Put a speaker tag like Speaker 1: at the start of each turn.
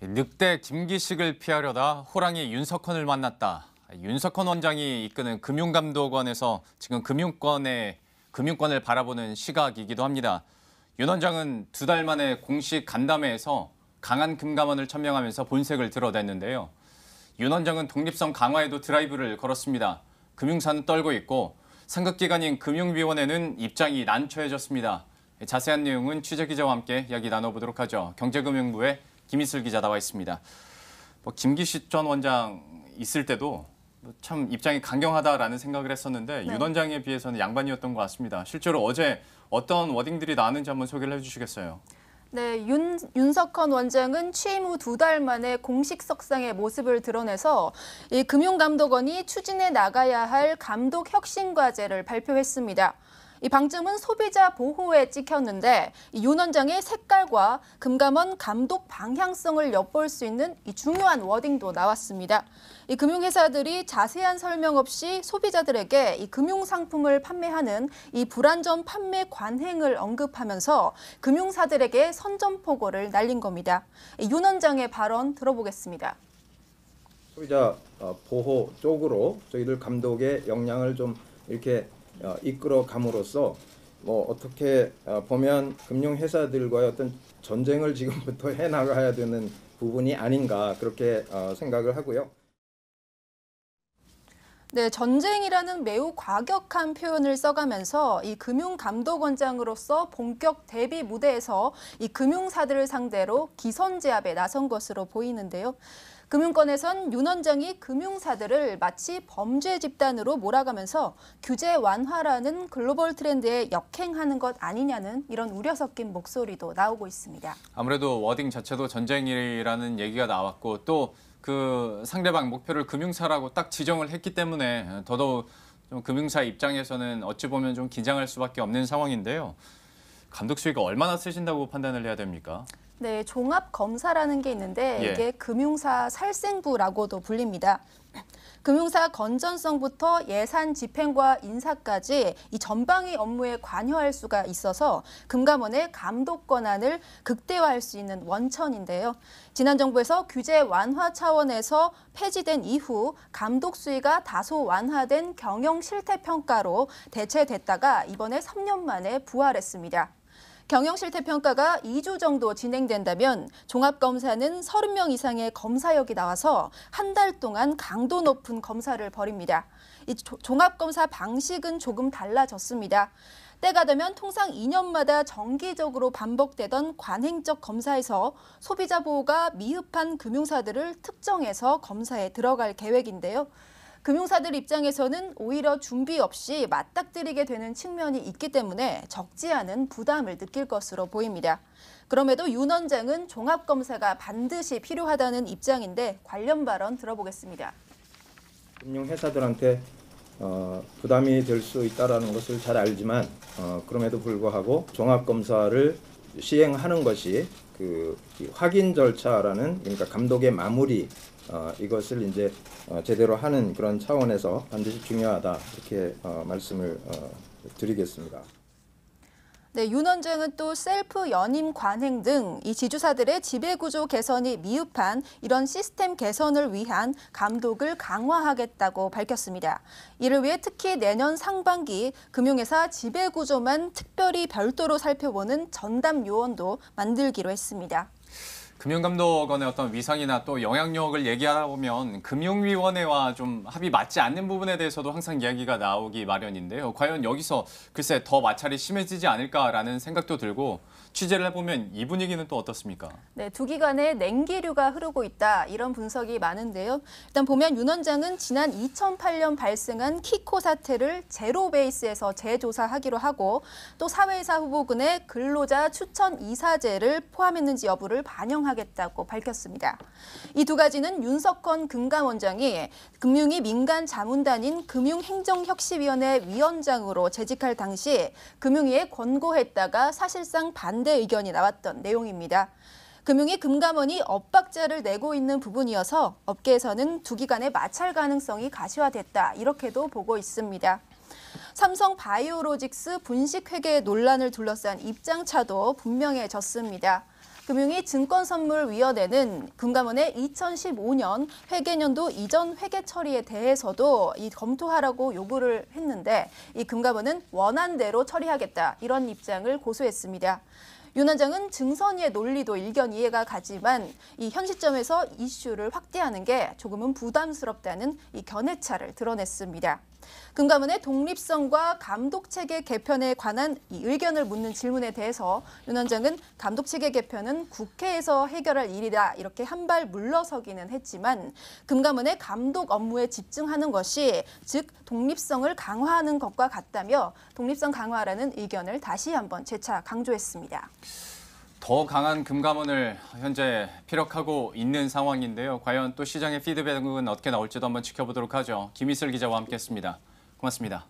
Speaker 1: 늑대 김기식을 피하려다 호랑이 윤석헌을 만났다. 윤석헌 원장이 이끄는 금융감독원에서 지금 금융권을 바라보는 시각이기도 합니다. 윤 원장은 2달 만에 공식 간담회에서 강한 금감원을 천명하면서 본색을 드러냈는데요. 윤 원장은 독립성 강화에도 드라이브를 걸었습니다. 금융사는 떨고 있고 상급기관인 금융위원회는 입장이 난처해졌습니다. 자세한 내용은 취재기자와 함께 이야기 나눠보도록 하죠. 경제금융부의 김희슬 기자 나와 있습니다. 김기식 전 원장 있을 때도 참 입장이 강경하다라는 생각을 했었는데
Speaker 2: 네.
Speaker 1: 윤 원장에 비해서는 양반이었던 것 같습니다. 실제로 어제 어떤 워딩들이 나왔는지 한번 소개를 해주시겠어요?
Speaker 2: 네, 윤석헌 원장은 취임 후 2달 만에 공식 석상의 모습을 드러내서 이 금융감독원이 추진해 나가야 할 감독 혁신 과제를 발표했습니다. 이 방점은 소비자 보호에 찍혔는데 윤 원장의 색깔과 금감원 감독 방향성을 엿볼 수 있는 이 중요한 워딩도 나왔습니다. 이 금융회사들이 자세한 설명 없이 소비자들에게 이 금융상품을 판매하는 이 불안전 판매 관행을 언급하면서 금융사들에게 선전포고를 날린 겁니다. 윤 원장의 발언 들어보겠습니다.
Speaker 3: 소비자 보호 쪽으로 저희들 감독의 역량을 좀 이렇게 이끌어 감으로써 어떻게 보면 금융회사들과의 어떤 전쟁을 지금부터 해나가야 되는 부분이 아닌가 그렇게 생각을 하고요.
Speaker 2: 네, 전쟁이라는 매우 과격한 표현을 써가면서 이 금융감독원장으로서 본격 대비 무대에서 이 금융사들을 상대로 기선제압에 나선 것으로 보이는데요. 금융권에선 윤 원장이 금융사들을 마치 범죄 집단으로 몰아가면서 규제 완화라는 글로벌 트렌드에 역행하는 것 아니냐는 이런 우려 섞인 목소리도 나오고 있습니다.
Speaker 1: 아무래도 워딩 자체도 전쟁이라는 얘기가 나왔고 또 그 상대방 목표를 금융사라고 딱 지정을 했기 때문에 더더욱 좀 금융사 입장에서는 어찌 보면 좀 긴장할 수밖에 없는 상황인데요. 감독 수위가 얼마나 쓰신다고 판단을 해야 됩니까?
Speaker 2: 네, 종합검사라는 게 있는데
Speaker 1: 예.
Speaker 2: 이게 금융사 살생부라고도 불립니다. 금융사 건전성부터 예산 집행과 인사까지 이 전방위 업무에 관여할 수가 있어서 금감원의 감독 권한을 극대화할 수 있는 원천인데요. 지난 정부에서 규제 완화 차원에서 폐지된 이후 감독 수위가 다소 완화된 경영 실태 평가로 대체됐다가 이번에 3년 만에 부활했습니다. 경영실태평가가 2주 정도 진행된다면 종합검사는 30명 이상의 검사역이 나와서 한 달 동안 강도 높은 검사를 벌입니다. 이 종합검사 방식은 조금 달라졌습니다. 때가 되면 통상 2년마다 정기적으로 반복되던 관행적 검사에서 소비자 보호가 미흡한 금융사들을 특정해서 검사에 들어갈 계획인데요. 금융사들 입장에서는 오히려 준비 없이 맞닥뜨리게 되는 측면이 있기 때문에 적지 않은 부담을 느낄 것으로 보입니다. 그럼에도 윤 원장은 종합검사가 반드시 필요하다는 입장인데 관련 발언 들어보겠습니다.
Speaker 3: 금융회사들한테 부담이 될 수 있다는 것을 잘 알지만 그럼에도 불구하고 종합검사를 시행하는 것이 그 확인 절차라는 그러니까 감독의 마무리 이것을 이제 제대로 하는 그런 차원에서 반드시 중요하다 이렇게 말씀을 드리겠습니다.
Speaker 2: 네, 윤 원장은 또 셀프 연임 관행 등 이 지주사들의 지배구조 개선이 미흡한 이런 시스템 개선을 위한 감독을 강화하겠다고 밝혔습니다. 이를 위해 특히 내년 상반기 금융회사 지배구조만 특별히 별도로 살펴보는 전담 요원도 만들기로 했습니다.
Speaker 1: 금융감독원의 어떤 위상이나 또 영향력을 얘기하다 보면 금융위원회와 좀 합이 맞지 않는 부분에 대해서도 항상 이야기가 나오기 마련인데요. 과연 여기서 글쎄 더 마찰이 심해지지 않을까라는 생각도 들고 취재를 해보면 이 분위기는 또 어떻습니까?
Speaker 2: 네, 두 기관에 냉기류가 흐르고 있다 이런 분석이 많은데요. 일단 보면 윤 원장은 지난 2008년 발생한 키코 사태를 제로 베이스에서 재조사하기로 하고 또 사회이사 후보군의 근로자 추천 이사제를 포함했는지 여부를 반영하겠다고 밝혔습니다. 이 두 가지는 윤석헌 금감원장이 금융위 민간 자문단인 금융행정혁신위원회 위원장으로 재직할 당시 금융위에 권고했다가 사실상 반대 의견이 나왔던 내용입니다. 금융위 금감원이 엇박자를 내고 있는 부분이어서 업계에서는 두 기관의 마찰 가능성이 가시화됐다 이렇게도 보고 있습니다. 삼성 바이오로직스 분식회계 논란을 둘러싼 입장차도 분명해졌습니다. 금융위 증권선물위원회는 금감원의 2015년 회계년도 이전 회계 처리에 대해서도 이 검토하라고 요구를 했는데 이 금감원은 원안대로 처리하겠다 이런 입장을 고수했습니다. 윤 원장은 증선위의 논리도 일견 이해가 가지만 이 현 시점에서 이슈를 확대하는 게 조금은 부담스럽다는 이 견해차를 드러냈습니다. 금감원의 독립성과 감독체계 개편에 관한 이 의견을 묻는 질문에 대해서 윤 원장은 감독체계 개편은 국회에서 해결할 일이다 이렇게 한 발 물러서기는 했지만 금감원의 감독 업무에 집중하는 것이 즉 독립성을 강화하는 것과 같다며 독립성 강화라는 의견을 다시 한번 재차 강조했습니다.
Speaker 1: 더 강한 금감원을 현재 피력하고 있는 상황인데요. 과연 또 시장의 피드백은 어떻게 나올지도 한번 지켜보도록 하죠. 김희슬 기자와 함께했습니다. 고맙습니다.